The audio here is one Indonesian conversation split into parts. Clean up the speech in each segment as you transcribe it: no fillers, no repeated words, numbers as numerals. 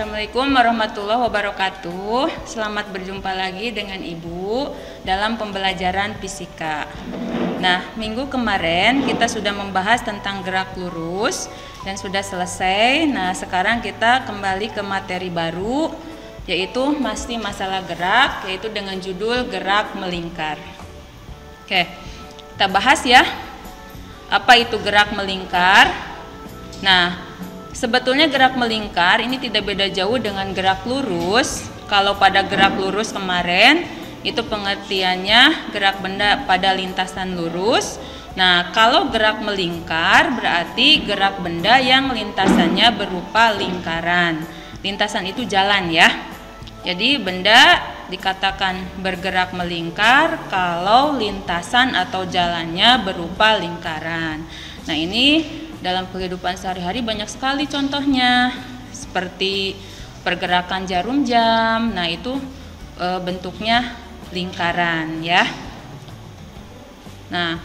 Assalamualaikum warahmatullahi wabarakatuh. Selamat berjumpa lagi dengan Ibu dalam pembelajaran fisika. Nah, minggu kemarin kita sudah membahas tentang gerak lurus dan sudah selesai. Nah, sekarang kita kembali ke materi baru, yaitu masih masalah gerak, yaitu dengan judul gerak melingkar. Oke, kita bahas ya. Apa itu gerak melingkar? Nah, sebetulnya gerak melingkar ini tidak beda jauh dengan gerak lurus. Kalau pada gerak lurus kemarin itu pengertiannya gerak benda pada lintasan lurus. Nah, kalau gerak melingkar berarti gerak benda yang lintasannya berupa lingkaran. Lintasan itu jalan ya. Jadi benda dikatakan bergerak melingkar kalau lintasan atau jalannya berupa lingkaran. Nah, ini dalam kehidupan sehari-hari banyak sekali contohnya, seperti pergerakan jarum jam. Nah, itu bentuknya lingkaran ya. Nah,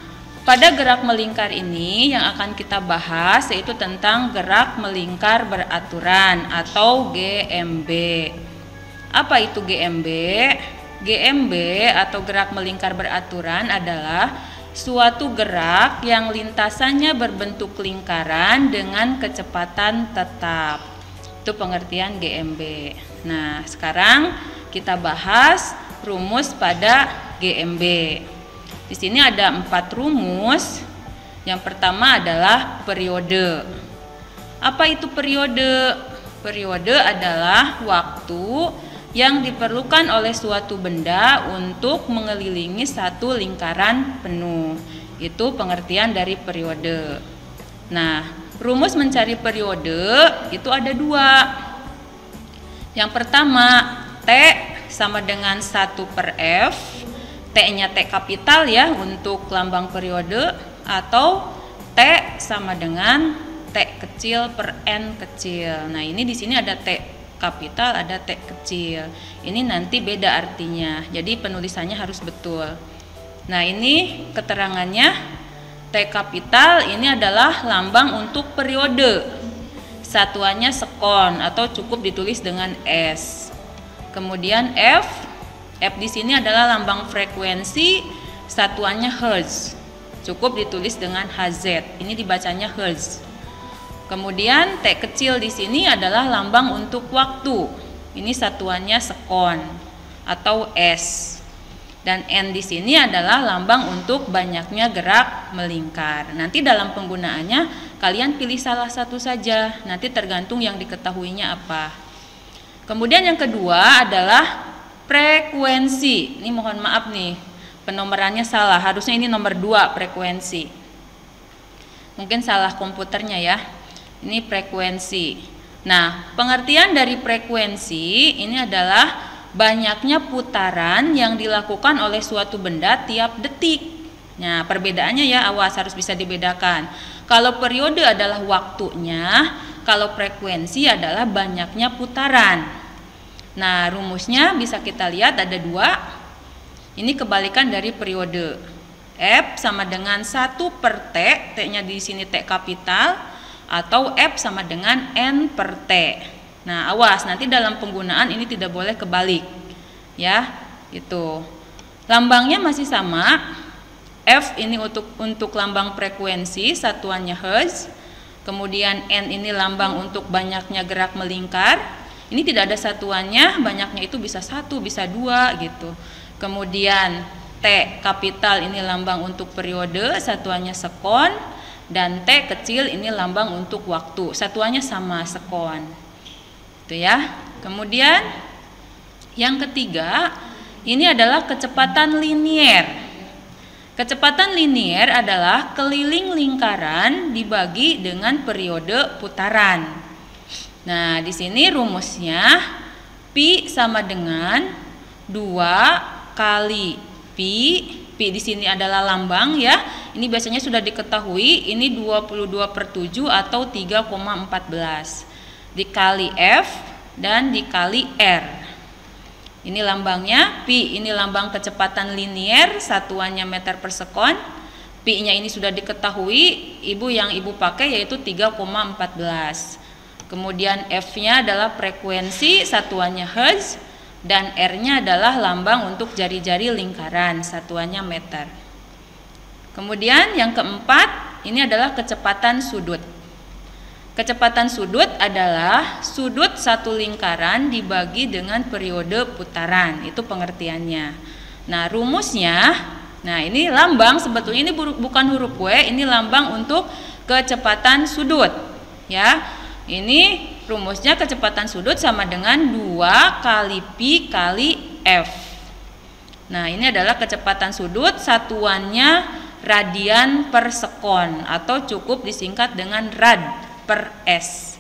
pada gerak melingkar ini yang akan kita bahas yaitu tentang gerak melingkar beraturan atau GMB. Apa itu GMB? GMB atau gerak melingkar beraturan adalah suatu gerak yang lintasannya berbentuk lingkaran dengan kecepatan tetap. Itu pengertian GMB. Nah, sekarang kita bahas rumus pada GMB. Di sini ada 4 rumus. Yang pertama adalah periode. Apa itu periode? Periode adalah waktu yang diperlukan oleh suatu benda untuk mengelilingi satu lingkaran penuh. Itu pengertian dari periode. Nah, rumus mencari periode itu ada 2. Yang pertama, T sama dengan 1/F. T-nya T kapital ya untuk lambang periode, atau T sama dengan T kecil per N kecil. Nah, ini di sini ada T kapital, ada T kecil. Ini nanti beda artinya. Jadi penulisannya harus betul. Nah, ini keterangannya. T kapital ini adalah lambang untuk periode. Satuannya sekon atau cukup ditulis dengan S. Kemudian F di sini adalah lambang frekuensi, satuannya hertz. Cukup ditulis dengan HZ. Ini dibacanya hertz. Kemudian T kecil di sini adalah lambang untuk waktu. Ini satuannya sekon atau S. Dan N di sini adalah lambang untuk banyaknya gerak melingkar. Nanti dalam penggunaannya kalian pilih salah satu saja. Nanti tergantung yang diketahuinya apa. Kemudian yang kedua adalah frekuensi. Ini mohon maaf nih, penomorannya salah. Harusnya ini nomor 2 frekuensi. Mungkin salah komputernya ya. Ini frekuensi. Nah, pengertian dari frekuensi ini adalah banyaknya putaran yang dilakukan oleh suatu benda tiap detik. Nah, perbedaannya ya, awas harus bisa dibedakan. Kalau periode adalah waktunya, kalau frekuensi adalah banyaknya putaran. Nah, rumusnya bisa kita lihat ada 2. Ini kebalikan dari periode. F sama dengan 1/T, T-nya di sini T kapital, atau F sama dengan N per T. Nah, awas nanti dalam penggunaan ini tidak boleh kebalik ya, itu. Lambangnya masih sama. F ini untuk lambang frekuensi, satuannya hertz. Kemudian N ini lambang untuk banyaknya gerak melingkar. Ini tidak ada satuannya, banyaknya itu bisa 1, bisa 2 gitu. Kemudian T kapital ini lambang untuk periode, satuannya sekon. Dan T kecil ini lambang untuk waktu, satuannya sama, sekon. Itu ya. Kemudian yang ketiga, ini adalah kecepatan linier. Kecepatan linier adalah keliling lingkaran dibagi dengan periode putaran. Nah, di sini rumusnya pi sama dengan 2 kali pi. Pi di sini adalah lambang ya. Ini biasanya sudah diketahui, ini 22/7 atau 3,14 dikali F dan dikali R. Ini lambangnya, pi ini lambang kecepatan linier, satuannya meter per sekon. Pi-nya ini sudah diketahui, yang ibu pakai yaitu 3,14. Kemudian F-nya adalah frekuensi, satuannya hertz, dan R-nya adalah lambang untuk jari-jari lingkaran, satuannya meter. Kemudian yang keempat, ini adalah kecepatan sudut. Kecepatan sudut adalah sudut satu lingkaran dibagi dengan periode putaran, itu pengertiannya. Nah, rumusnya, nah ini lambang, sebetulnya ini bukan huruf W, ini lambang untuk kecepatan sudut, ya. Ini rumusnya kecepatan sudut sama dengan 2 kali Pi kali F. Nah, ini adalah kecepatan sudut, satuannya radian per sekon atau cukup disingkat dengan rad per S.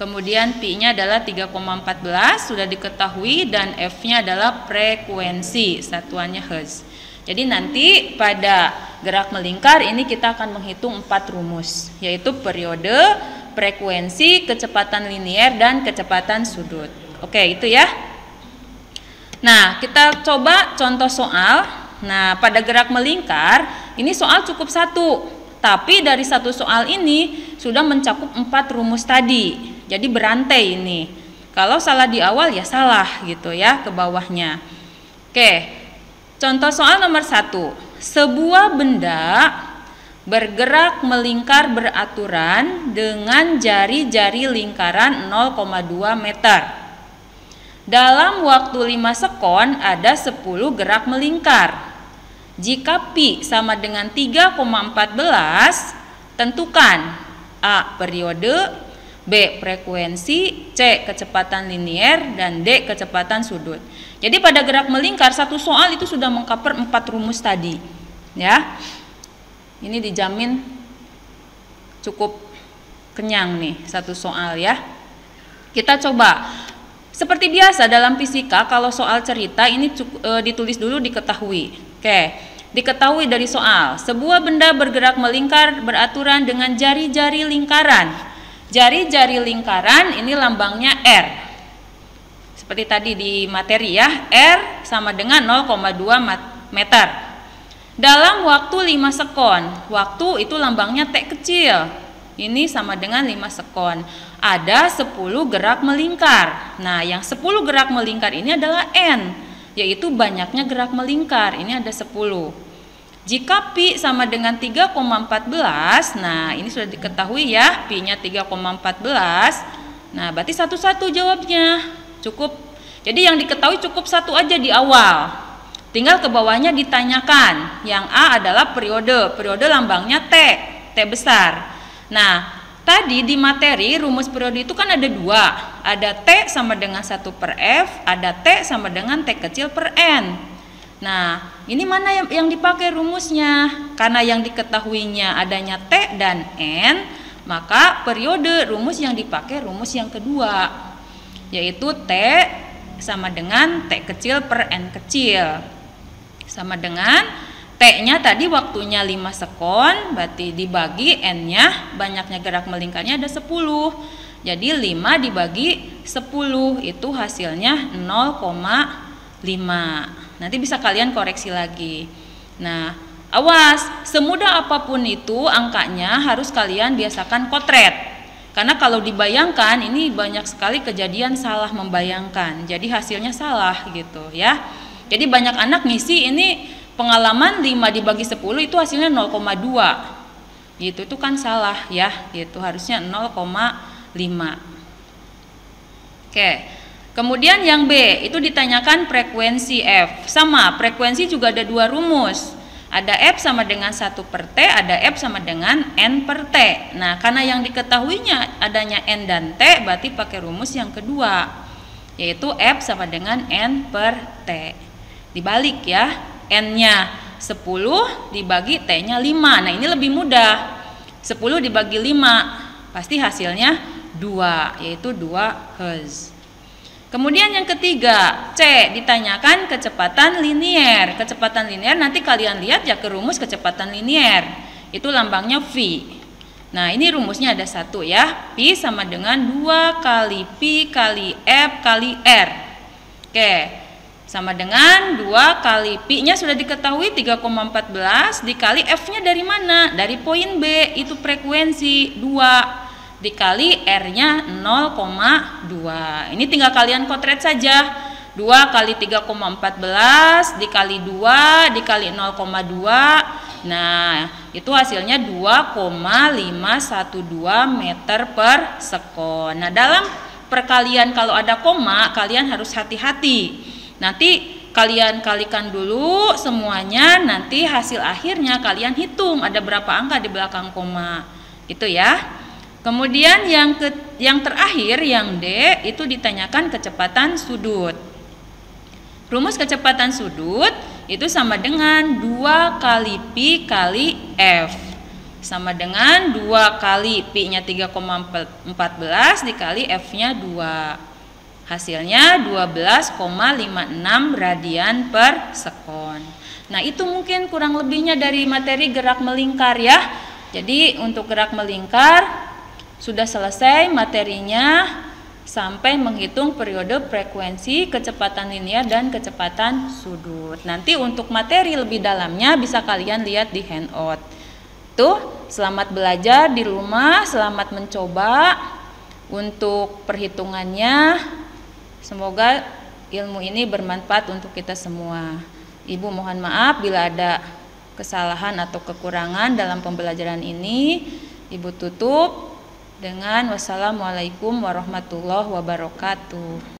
Kemudian Pi-nya adalah 3,14 sudah diketahui, dan F-nya adalah frekuensi, satuannya hertz. Jadi nanti pada gerak melingkar ini kita akan menghitung 4 rumus, yaitu periode, frekuensi, kecepatan linier, dan kecepatan sudut. Oke, itu ya. Nah, kita coba contoh soal. Nah, pada gerak melingkar ini soal cukup satu, tapi dari satu soal ini sudah mencakup 4 rumus tadi. Jadi berantai ini. Kalau salah di awal ya salah gitu ya ke bawahnya. Oke, contoh soal nomor 1. Sebuah benda bergerak melingkar beraturan dengan jari-jari lingkaran 0,2 meter. Dalam waktu 5 sekon ada 10 gerak melingkar. Jika Pi sama dengan 3,14, tentukan A. periode, B. frekuensi, C. kecepatan linier, dan D. kecepatan sudut. Jadi pada gerak melingkar satu soal itu sudah mengcover 4 rumus tadi, ya. Ini dijamin cukup kenyang nih satu soal ya. Kita coba. Seperti biasa dalam fisika kalau soal cerita ini ditulis dulu diketahui. Oke, diketahui dari soal. Sebuah benda bergerak melingkar beraturan dengan jari-jari lingkaran. Jari-jari lingkaran ini lambangnya R. Seperti tadi di materi ya, R sama dengan 0,2 meter. Dalam waktu 5 sekon, waktu itu lambangnya T kecil, ini sama dengan 5 sekon. Ada 10 gerak melingkar. Nah, yang 10 gerak melingkar ini adalah N, yaitu banyaknya gerak melingkar, ini ada 10. Jika Pi sama dengan 3,14, nah ini sudah diketahui ya, Pi-nya 3,14. Nah, berarti satu-satu jawabnya, cukup. Jadi yang diketahui cukup satu aja di awal. Tinggal ke bawahnya ditanyakan. Yang A adalah periode. Periode lambangnya T, T besar. Nah, tadi di materi rumus periode itu kan ada 2. Ada T sama dengan 1 per F, ada T sama dengan T kecil per N. Nah, ini mana yang dipakai rumusnya? Karena yang diketahuinya adanya T dan N, maka periode rumus yang dipakai rumus yang kedua, yaitu T sama dengan T kecil per N kecil. Sama dengan T-nya tadi waktunya 5 sekon, berarti dibagi N-nya, banyaknya gerak melingkarnya ada 10. Jadi 5 dibagi 10 itu hasilnya 0,5. Nanti bisa kalian koreksi lagi. Nah, awas, semudah apapun itu angkanya harus kalian biasakan kotret. Karena kalau dibayangkan ini banyak sekali kejadian salah membayangkan. Jadi hasilnya salah gitu ya. Jadi banyak anak ngisi ini pengalaman 5 dibagi 10 itu hasilnya 0,2. Gitu, itu kan salah ya, gitu harusnya 0,5. Oke. Kemudian yang B itu ditanyakan frekuensi F. Sama, frekuensi juga ada 2 rumus. Ada F sama dengan 1 per T, ada F sama dengan N per T. Nah, karena yang diketahuinya adanya N dan T, berarti pakai rumus yang kedua, yaitu F sama dengan N per T. Dibalik ya, N-nya 10 dibagi T-nya 5. Nah, ini lebih mudah. 10 dibagi 5, pasti hasilnya 2, yaitu 2 Hz. Kemudian yang ketiga, C, ditanyakan kecepatan linier. Kecepatan linier nanti kalian lihat ya ke rumus kecepatan linier. Itu lambangnya V. Nah, ini rumusnya ada 1 ya. Pi sama dengan 2 kali Pi kali F kali R. Oke. Sama dengan 2 kali Pi-nya sudah diketahui 3,14 dikali F-nya dari mana? Dari poin B, itu frekuensi 2. dikali R-nya 0,2. Ini tinggal kalian kotret saja. 2 kali 3,14 dikali 2 dikali 0,2. Nah, itu hasilnya 2,512 meter per sekon. Nah, dalam perkalian kalau ada koma, kalian harus hati-hati. Nanti kalian kalikan dulu semuanya, nanti hasil akhirnya kalian hitung ada berapa angka di belakang koma. Itu ya. Kemudian yang terakhir, yang D, itu ditanyakan kecepatan sudut. Rumus kecepatan sudut itu sama dengan 2 kali Pi kali F. Sama dengan 2 kali Pi-nya 3,14 dikali F-nya 2. Hasilnya 12,56 radian per sekon. Nah, itu mungkin kurang lebihnya dari materi gerak melingkar ya. Jadi untuk gerak melingkar sudah selesai materinya sampai menghitung periode frekuensi, kecepatan linear dan kecepatan sudut. Nanti untuk materi lebih dalamnya bisa kalian lihat di handout. Tuh, selamat belajar di rumah, selamat mencoba untuk perhitungannya. Semoga ilmu ini bermanfaat untuk kita semua. Ibu mohon maaf bila ada kesalahan atau kekurangan dalam pembelajaran ini. Ibu tutup dengan wassalamualaikum warahmatullahi wabarakatuh.